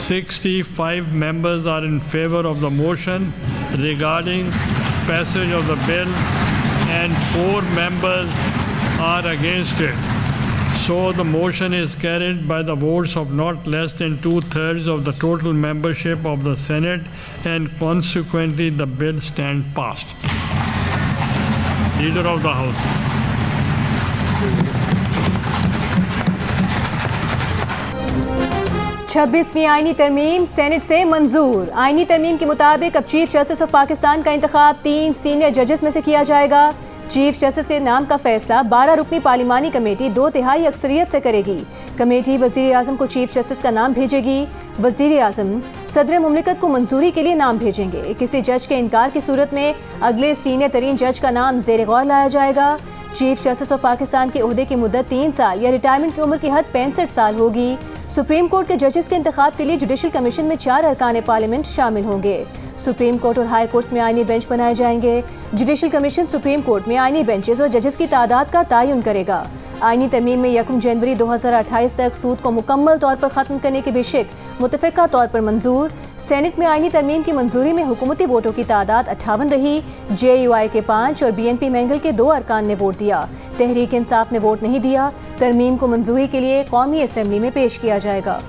65 members are in favor of the motion regarding passage of the bill and 4 members are against it. So the motion is carried by the votes of not less than 2/3 of the total membership of the Senate and consequently the bill stands passed. Leader of the House. छब्बीसवीं आईनी तरमीम senate से मंजूर। आईनी तरमीम के मुताबिक अब chief justice of Pakistan का इंतखाब 3 सीनियर जजेस में से किया जाएगा। चीफ जस्टिस के नाम का फैसला 12 रुकनी पार्लिमानी कमेटी 2/3 अक्सरियत से करेगी। कमेटी वजीर आजम को चीफ जस्टिस का नाम भेजेगी। वजीर आजम सदर मुमलिकत को मंजूरी के लिए नाम भेजेंगे। किसी जज के इनकार की सूरत में अगले सीनियर तरीन जज का नाम जेर गौर लाया जाएगा। चीफ जस्टिस ऑफ पाकिस्तान के ओहदे की मुद्दत 3 साल या रिटायरमेंट की उम्र की हद 65 साल होगी। सुप्रीम कोर्ट के जजेस के इंतखाब के लिए जुडिशल कमीशन में 4 अरकान पार्लियामेंट शामिल होंगे। सुप्रीम कोर्ट और हाई कोर्ट्स में आईनी बेंच बनाए जाएंगे। जुडिशल कमीशन सुप्रीम कोर्ट में आईनी बेंचेस और जजेस की तादाद का तयन करेगा। आईनी तरमीम में 1 जनवरी 2028 तक सूद को मुकम्मल तौर पर खत्म करने की बेशक मुतफ़िका तौर पर मंजूर। सेनेट में आईनी तरमीम की मंजूरी में हुकूमती वोटों की तादाद 58 रही। JUI के 5 और BNP मैंगल के 2 अरकान ने वोट दिया। तहरीक इंसाफ ने वोट नहीं दिया। तरमीम को मंजूरी के लिए कौमी असेंबली में पेश किया जाएगा।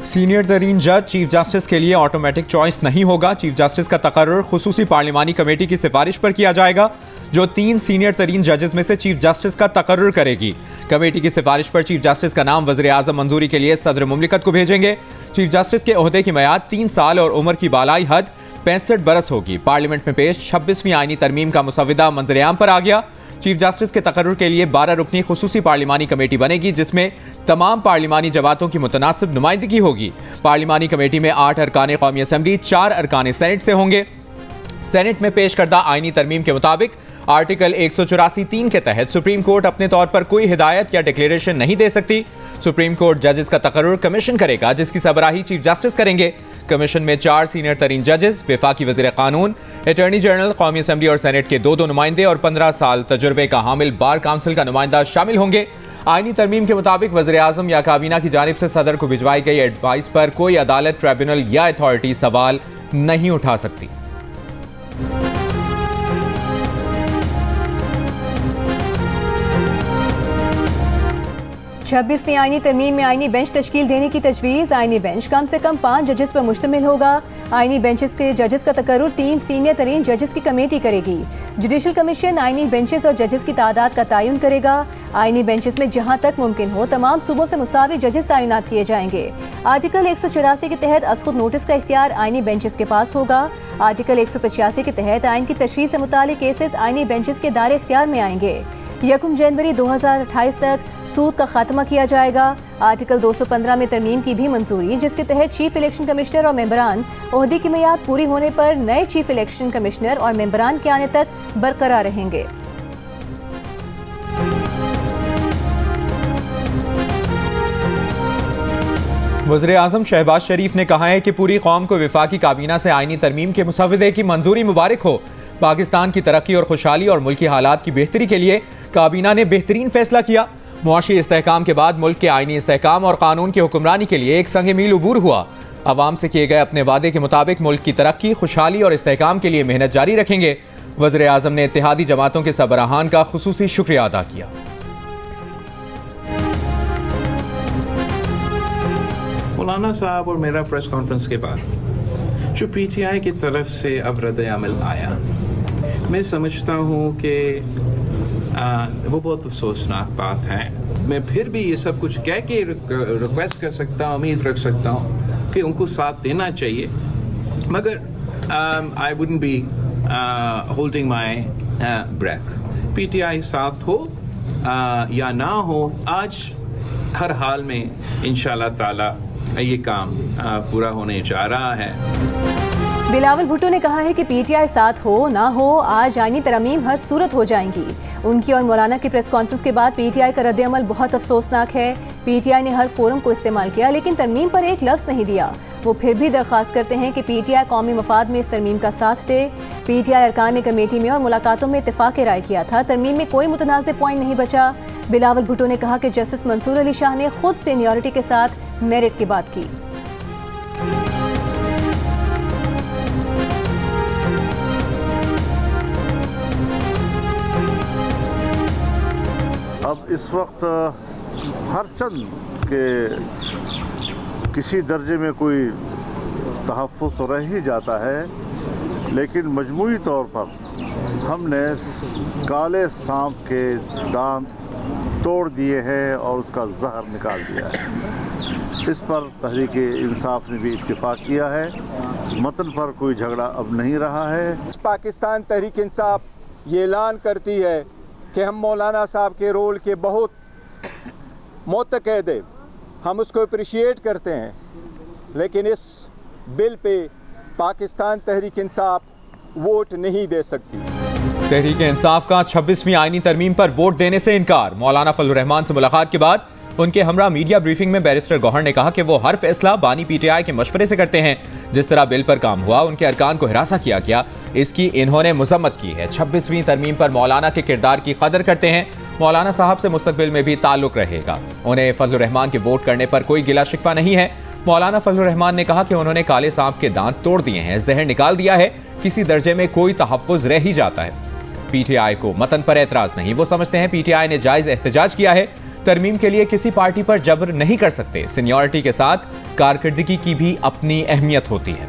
सीनियर तरीन जज चीफ जस्टिस के लिए ऑटोमेटिक चॉइस नहीं होगा। चीफ जस्टिस का तकर्रुर खुसूसी पार्लिमानी कमेटी की सिफारिश पर किया जाएगा, जो 3 सीनियर तरीन जजेस में से चीफ जस्टिस का तकर्रुर करेगी। कमेटी की सिफारिश पर चीफ जस्टिस का नाम वज़ीर आज़म मंजूरी के लिए सदर मुमलिकत को भेजेंगे। चीफ जस्टिस के ओहदे की मियाद 3 साल और उम्र की बालाई हद 65 बरस होगी। पार्लियामेंट में पेश 26वीं आईनी तरमीम का मुसविदा मंजर-ए-आम पर आ गया। चीफ जस्टिस के तकर्रुर के लिए 12 रुकनी खुसूसी पार्लिमानी कमेटी बनेगी, जिसमें तमाम पार्लिमानी जमातों की मुतनासिब नुमाइंदगी होगी। पार्लिमानी कमेटी में 8 अरकान कौमी असम्बली, 4 अरकान सेनेट से होंगे। सेनेट में पेश करदा आईनी तरमीम के मुताबिक आर्टिकल 184(3) के तहत सुप्रीम कोर्ट अपने तौर पर कोई हिदायत या डिक्लेरेशन नहीं दे सकती। सुप्रीम कोर्ट जजेस का तकर्रुर कमीशन करेगा, जिसकी सरबराही चीफ जस्टिस करेंगे। कमीशन में 4 सीनियर तरीन जजेस, वफाकी वज़ीर कानून, अटॉर्नी जनरल, कौमी असम्बली और सेनेट के 2 नुमाइंदे और 15 साल तजुर्बे का हामिल बार काउंसिल का नुमाइंदा शामिल होंगे। आईनी तरमीम के मुताबिक वज़ीर आज़म या काबीना की जानिब से सदर को भिजवाई गई एडवाइस पर कोई अदालत, ट्रिब्यूनल या अथॉरिटी सवाल नहीं उठा सकती। 26वीं आईनी तरमीम में आईनी बेंच तश्कील देने की तजवीज़। आईनी बेंच कम से कम 5 जजेस पर मुश्तमिल होगा। आईनी बेंचेस के जजेस का तकर्रुर 3 सीनियर तरीन जजेस की कमेटी करेगी। जुडिशल कमीशन आईनी बेंचेस और जजेस की तादाद का तयन करेगा। आईनी बेंचेस में जहां तक मुमकिन हो तमाम सूबों से मुसावी जजेस तैनात किए जाएंगे। आर्टिकल 184 के तहत अज़खुद नोटिस का इख्तियार आईनी बेंचेस के पास होगा। आर्टिकल 185 के तहत आइन की तशरीह से मुतालिक केसेस आईनी बेंचेस के दायरे इख्तियार में आएंगे। 1 जनवरी 2028 तक सूद का खात्मा किया जाएगा। आर्टिकल 215 में तरमीम की भी मंजूरी, जिसके तहत चीफ इलेक्शन कमिश्नर और मेंबरान ओहदे की मियाद पूरी होने पर नए चीफ इलेक्शन कमिश्नर और मेंबरान के आने तक बरकरार रहेंगे। वज़ीर आज़म शहबाज शरीफ ने कहा है कि पूरी कौम को वफाकी काबीना से आईनी तरमीम के मुसविदे की मंजूरी मुबारक हो। पाकिस्तान की तरक्की और खुशहाली और मुल्की हालात की बेहतरी के लिए काबीना ने बेहतरीन फैसला किया। मुआशी इस्तेहकाम के बाद मुल्क के आईनी इस्तेहकाम और कानून की हुक्मरानी के लिए एक संग मील उबूर हुआ। अवाम से किए गए अपने वादे के मुताबिक मुल्क की तरक्की, खुशहाली और इस्तेहकाम के लिए मेहनत जारी रखेंगे। वज़ीर आज़म ने इत्तेहादी जमातों के सरबराहान का खुसूसी शुक्रिया अदा किया। मौलाना साहब और मेरा प्रेस कॉन्फ्रेंस के बाद जो PTI की तरफ से अब रद्द-ए-अमल आया, मैं समझता हूँ कि वो बहुत अफसोसनाक बात है। मैं फिर भी ये सब कुछ कह के रिक्वेस्ट कर सकता हूँ, उम्मीद रख सकता हूँ कि उनको साथ देना चाहिए, मगर I wouldn't be holding my breath. PTI साथ हो या ना हो, आज हर हाल में इंशाल्लाह ताला ये काम पूरा होने जा रहा है। बिलावल भुट्टो ने कहा है कि PTI साथ हो ना हो, आज आईनी तरमीम हर सूरत हो जाएंगी। उनकी और मौलाना की प्रेस कॉन्फ्रेंस के बाद PTI का रद्द-ए-अमल बहुत अफसोसनाक है। PTI ने हर फोरम को इस्तेमाल किया, लेकिन तरमीम पर एक लफ्ज़ नहीं दिया। वो फिर भी दरख्वास्त करते हैं कि PTI कौमी मफाद में इस तरमीम का साथ दे। PTI अरकान ने कमेटी में और मुलाकातों में इत्तेफाक राय किया था। तरमीम में कोई मुतनाज़ पॉइंट नहीं बचा। बिलावल भुट्टो ने कहा कि जस्टिस मंसूर अली शाह ने खुद सीनियरिटी के साथ मेरिट की बात की। अब इस वक्त हर चंद के किसी दर्जे में कोई तहफ़्फ़ुज़ तो रह ही जाता है, लेकिन मजमूई तौर पर हमने काले सांप के दांत तोड़ दिए हैं और उसका जहर निकाल दिया है। इस पर तहरीक-ए-इंसाफ ने भी इत्तेफाक किया है। मतन पर कोई झगड़ा अब नहीं रहा है। पाकिस्तान तहरीक-इंसाफ ये ऐलान करती है कि हम मौलाना साहब के रोल के बहुत मोतक़द हैं, हम उसको अप्रिशिएट करते हैं, लेकिन इस bill pay Pakistan Tehreek Insaf vote नहीं दे सकती। तहरीक इंसाफ का 26वीं आईनी तरमीम पर वोट देने से इनकार। मौलाना फजलुर रहमान से मुलाकात के बाद उनके हमरा मीडिया ब्रीफिंग में बैरिस्टर गौहर ने कहा कि वो हर फैसला बानी PTI के मशवरे से करते हैं। जिस तरह बिल पर काम हुआ, उनके अरकान को हिरासा किया गया, इसकी इन्होंने मजम्मत की है। 26वीं तरमीम पर मौलाना के किरदार की कदर करते हैं। मौलाना साहब से मुस्तकबिल में भी ताल्लुक रहेगा। उन्हें फजलुर रहमान के वोट करने पर कोई गिला शिकवा नहीं है। मौलाना फजलुर रहमान ने कहा कि उन्होंने काले सांप के दांत तोड़ दिए हैं, जहर निकाल दिया है। किसी दर्जे में कोई तहफ़्फ़ुज़ रह ही जाता है। PTI को मतन पर एतराज नहीं, वो समझते हैं PTI ने जायज़ एहतजाज किया है। तरमीम के लिए किसी पार्टी पर जबर नहीं कर सकते। सीनियरिटी के साथ कारकर्दगी की भी अपनी अहमियत होती है।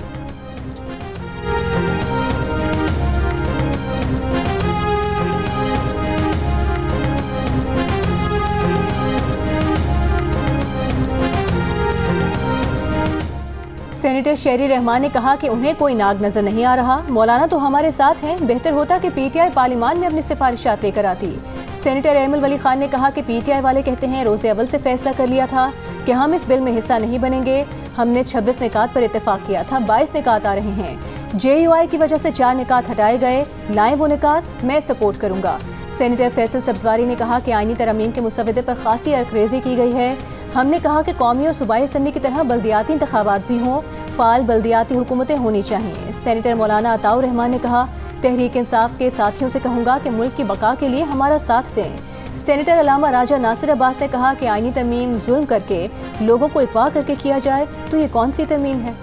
सेनेटर शेरी रहमान ने कहा कि उन्हें कोई नाग नजर नहीं आ रहा। मौलाना तो हमारे साथ हैं, बेहतर होता कि PTI पार्लियामान में अपनी सिफारिशात लेकर आती। सेनेटर अहमद वली खान ने कहा कि PTI वाले कहते हैं रोज़े अव्वल से फैसला कर लिया था कि हम इस बिल में हिस्सा नहीं बनेंगे। हमने 26 निकात पर इत्तेफाक किया था, 22 निकात आ रहे हैं। JUI की वजह से 4 निकात हटाए गए, लाएं वो निकात, मैं सपोर्ट करूंगा। सेनेटर फैसल सब्जवारी ने कहा कि आईनी तरमीम के मुसवदे पर खासी अरकरेजी की गई है। हमने कहा कि कौमी और सूबाई असम्बली की तरह बल्दियाती इंतखाबात भी हों, फाल बल्दियाती हुकूमतें होनी चाहिए। सेनेटर मौलाना अताउर रहमान ने कहा तहरीक इंसाफ के साथियों से कहूँगा कि मुल्क की बका के लिए हमारा साथ दें। सेनेटर अलामा राजा नासिर अब्बास ने कहा कि आईनी तरमीम जुल्म करके लोगों को अगवा करके किया जाए तो ये कौन सी तरमीम है।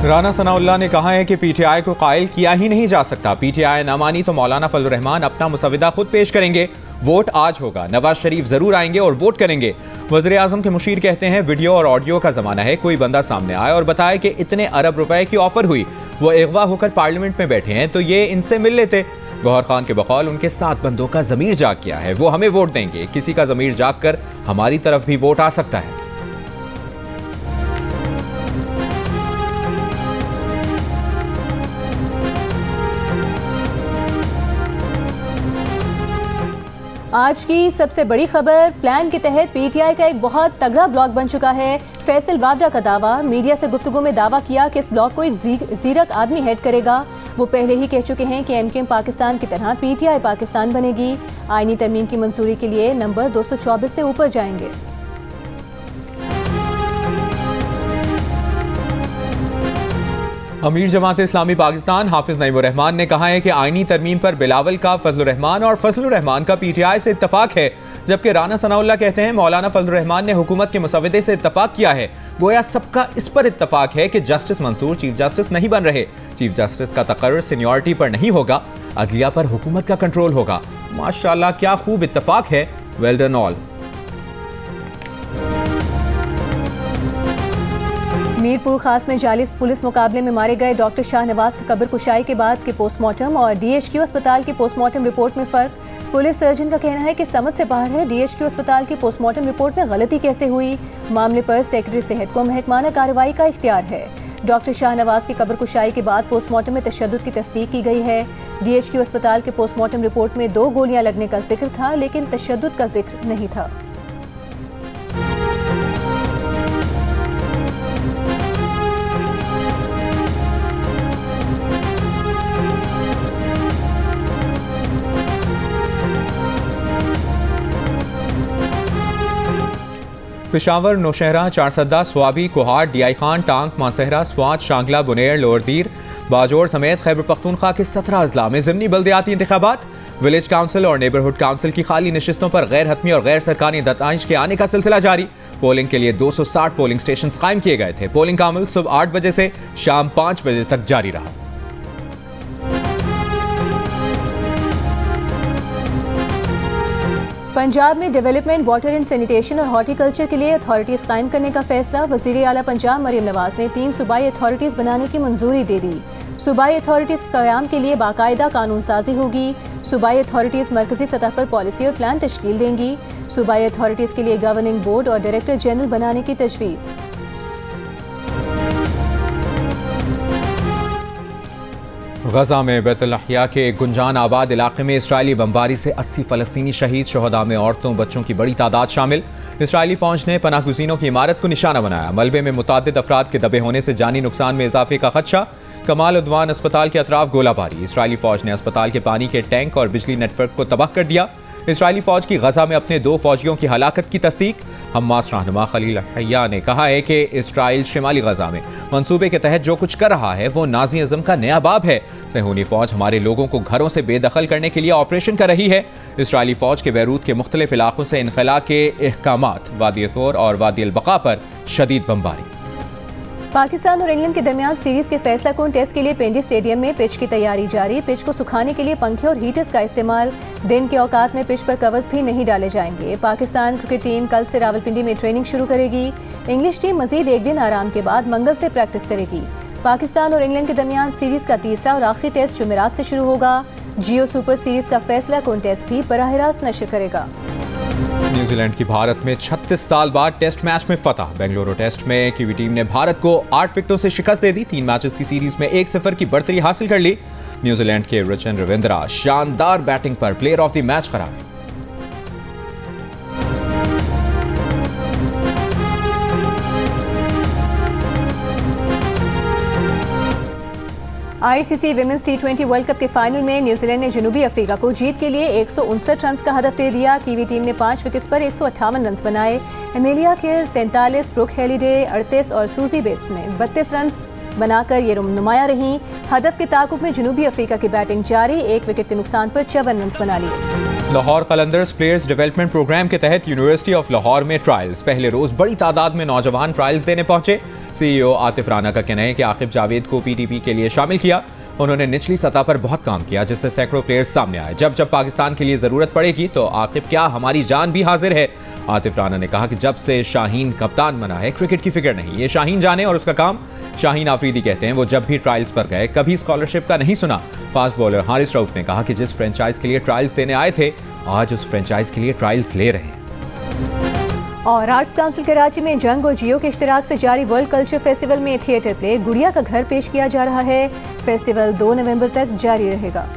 राना सनाउल्लाह ने कहा है कि PTI को कायल किया ही नहीं जा सकता। PTI ना मानी तो मौलाना फजलुर रहमान अपना मुसविदा खुद पेश करेंगे। वोट आज होगा, नवाज शरीफ जरूर आएंगे और वोट करेंगे। वज़ीर आज़म के मुशीर कहते हैं वीडियो और ऑडियो का जमाना है, कोई बंदा सामने आए और बताए कि इतने अरब रुपए की ऑफर हुई, वो अगवा होकर पार्लियामेंट में बैठे हैं तो ये इनसे मिल लेते। गौहर खान के बकौल उनके 7 बंदों का ज़मीर जाग गया है, वो हमें वोट देंगे। किसी का ज़मीर जाग कर हमारी तरफ भी वोट आ सकता है। आज की सबसे बड़ी खबर, प्लान के तहत PTI का एक बहुत तगड़ा ब्लॉक बन चुका है। फैसल वावडा का दावा, मीडिया से गुफ्तगू में दावा किया कि इस ब्लॉक को एक जीरक आदमी हेड करेगा। वो पहले ही कह चुके हैं कि MKM पाकिस्तान की तरह PTI पाकिस्तान बनेगी। आईनी तरमीम की मंजूरी के लिए नंबर 224 से ऊपर जाएंगे। अमीर जमात इस्लामी पाकिस्तान हाफिज नईमुर रहमान ने कहा है कि आईनी तरमीम पर बिलावल का फजलुर रहमान और फजलुर रहमान का PTI से इत्तफाक है, जबकि राना सनाउल्लाह कहते हैं मौलाना फजलुर रहमान ने हुकूमत के मुसवदे से इत्तफाक किया है। गोया सबका इस पर इत्तफाक है कि जस्टिस मंसूर चीफ जस्टिस नहीं बन रहे। चीफ जस्टिस का तकर्रुर सीनियरिटी पर नहीं होगा, अदलिया पर हुकूमत का कंट्रोल होगा। माशाअल्लाह क्या खूब इत्तफाक है, वेल डन ऑल। मीरपुर खास में जाली पुलिस मुकाबले में मारे गए डॉक्टर शाहनवाज की कब्र कुशाई के बाद के पोस्टमार्टम और DHQ अस्पताल की पोस्टमार्टम रिपोर्ट में फर्क। पुलिस सर्जन का कहना है कि समझ से बाहर है DHQ अस्पताल की पोस्टमार्टम रिपोर्ट में गलती कैसे हुई। मामले पर सेक्रेटरी सेहत को महकमाना कार्रवाई का इख्तियार है। डॉक्टर शाहनवाज की कब्र कुशाई के बाद पोस्टमार्टम में तशद्दुद की तस्दीक की गई है। DHQ अस्पताल के पोस्टमार्टम रिपोर्ट में 2 गोलियां लगने का जिक्र था, लेकिन तशद्दुद का जिक्र नहीं था। पेशावर, नौशहरा, चारसद्दा, स्वाबी, कोहाट, डीआई खान, टांक, मानसहरा, स्वात, शांगला, बुनेर, लोअरदीर, बाजोड़ समेत खैबर पख्तूनख्वा के 17 अजला में ज़िमनी बल्दियाती इंतखाबात, विलेज काउंसिल और नेबरहुड काउंसिल की खाली नशिस्तों पर गैर हतमी और गैर सरकारी दत्ताइश के आने का सिलसिला जारी। पोलिंग के लिए 260 पोलिंग स्टेशन कायम किए गए थे। पोलिंग का अमल सुबह 8 बजे से शाम 5 बजे तक जारी रहा। पंजाब में डेवलपमेंट, वाटर एंड सैनिटेशन और हॉर्टिकल्चर के लिए अथॉरिटीज़ कायम करने का फैसला। वज़ीर आला पंजाब मरियम नवाज ने 3 सूबाई अथॉरिटीज़ बनाने की मंजूरी दे दी। सूबाई अथॉरिटीज़ क़याम के लिए बाकायदा कानून साजी होगी। सूबाई अथॉरिटीज़ मरकजी सतह पर पॉलिसी और प्लान तश्कील देंगी। सूबाई अथॉरिटीज़ के लिए गवर्निंग बोर्ड और डायरेक्टर जनरल बनाने की तजवीज़। गजा में बैतुल-अहया के गुंजान आबाद इलाके में इसराइली बमबारी से 80 फ़लस्तीनी शहीद, शहदा में औरतों बच्चों की बड़ी तादाद शामिल। इसराइली फौज ने पनाहगुज़ीनों की इमारत को निशाना बनाया। मलबे में मुतादिद अफराद के दबे होने से जानी नुकसान में इजाफे का खदशा। कमाल उद्वान अस्पताल के अतराफ गोलाबारी। इसराइली फौज ने अस्पताल के पानी के टैंक और बिजली नेटवर्क को तबाह कर दिया। इसराइली फौज की गजा में अपने 2 फौजियों की हलाकत की तस्दीक। हमास रहनुमा खलील हय्या ने कहा है कि इसराइल शिमाली गजा में मंसूबे के तहत जो कुछ कर रहा है वो नाज़ी-इज़्म का नया बाब है। सहूनी फौज हमारे लोगों को घरों से बेदखल करने के लिए ऑपरेशन कर रही है। इसराइली फौज के बैरूत के मुख्तलिफ इलाकों से इनखला के अहकामात, वादी थोर और वादी अल-बका पर शदीद बमबारी। पाकिस्तान और इंग्लैंड के दरमियान सीरीज के फैसला कुन टेस्ट के लिए पेंडी स्टेडियम में पिच की तैयारी जारी। पिच को सुखाने के लिए पंखे और हीटर्स का इस्तेमाल। दिन के औकात में पिच पर कवर्स भी नहीं डाले जाएंगे। पाकिस्तान क्रिकेट टीम कल से रावलपिंडी में ट्रेनिंग शुरू करेगी। इंग्लिश टीम मजीद एक दिन आराम के बाद मंगल से प्रैक्टिस करेगी। पाकिस्तान और इंग्लैंड के दरमियान सीरीज का तीसरा और आखिरी टेस्ट जुमेरात से शुरू होगा। जियो सुपर सीरीज का फैसला कुन टेस्ट भी बराह रास्त नशर करेगा। न्यूजीलैंड की भारत में 36 साल बाद टेस्ट मैच में फतह। बेंगलुरु टेस्ट में कीवी टीम ने भारत को 8 विकेटों से शिकस्त दे दी। 3 मैचेस की सीरीज में 1-0 की बढ़तरी हासिल कर ली। न्यूजीलैंड के रचन रविंद्रा शानदार बैटिंग पर प्लेयर ऑफ द मैच करार। ICC women's T20 world cup के फाइनल में न्यूजीलैंड ने जनूबी अफ्रीका को जीत के लिए 159 रन का हदफ दे दिया। कीवी टीम ने 5 विकेट्स पर 158 रन बनाए। एमेलिया केर 43, ब्रुक हेलिडे 38 और सूजी बेट्स ने 32 रन बनाकर ये नुमाया रहीं। हदफ के ताकुब में जनूबी अफ्रीका की बैटिंग जारी। 1 विकेट के नुकसान पर 54 रन बना लिए। Lahore Qalandars players development program के तहत यूनिवर्सिटी ऑफ लाहौर में ट्रायल्स। पहले रोज बड़ी तादाद में नौजवान ट्रायल्स देने पहुंचे। सीईओ आतिफ राना का कहना है कि आकिब जावेद को पीटीपी के लिए शामिल किया। उन्होंने निचली सतह पर बहुत काम किया जिससे सैकड़ों प्लेयर्स सामने आए। जब जब पाकिस्तान के लिए जरूरत पड़ेगी तो आकिब क्या हमारी जान भी हाजिर है। आतिफ राना ने कहा कि जब से शाहीन कप्तान बना है क्रिकेट की फिक्र नहीं, ये शाहीन जाने और उसका काम। शाहीन आफरीदी कहते हैं वो जब भी ट्रायल्स पर गए कभी स्कॉलरशिप का नहीं सुना। फास्ट बॉलर हारिस रऊफ ने कहा कि जिस फ्रेंचाइज के लिए ट्रायल्स देने आए थे आज उस फ्रेंचाइज के लिए ट्रायल्स ले रहे हैं। और आर्ट्स काउंसिल कराची में जंग और जियो के इश्तिराक से जारी वर्ल्ड कल्चर फेस्टिवल में थिएटर प्ले गुड़िया का घर पेश किया जा रहा है। फेस्टिवल 2 नवंबर तक जारी रहेगा।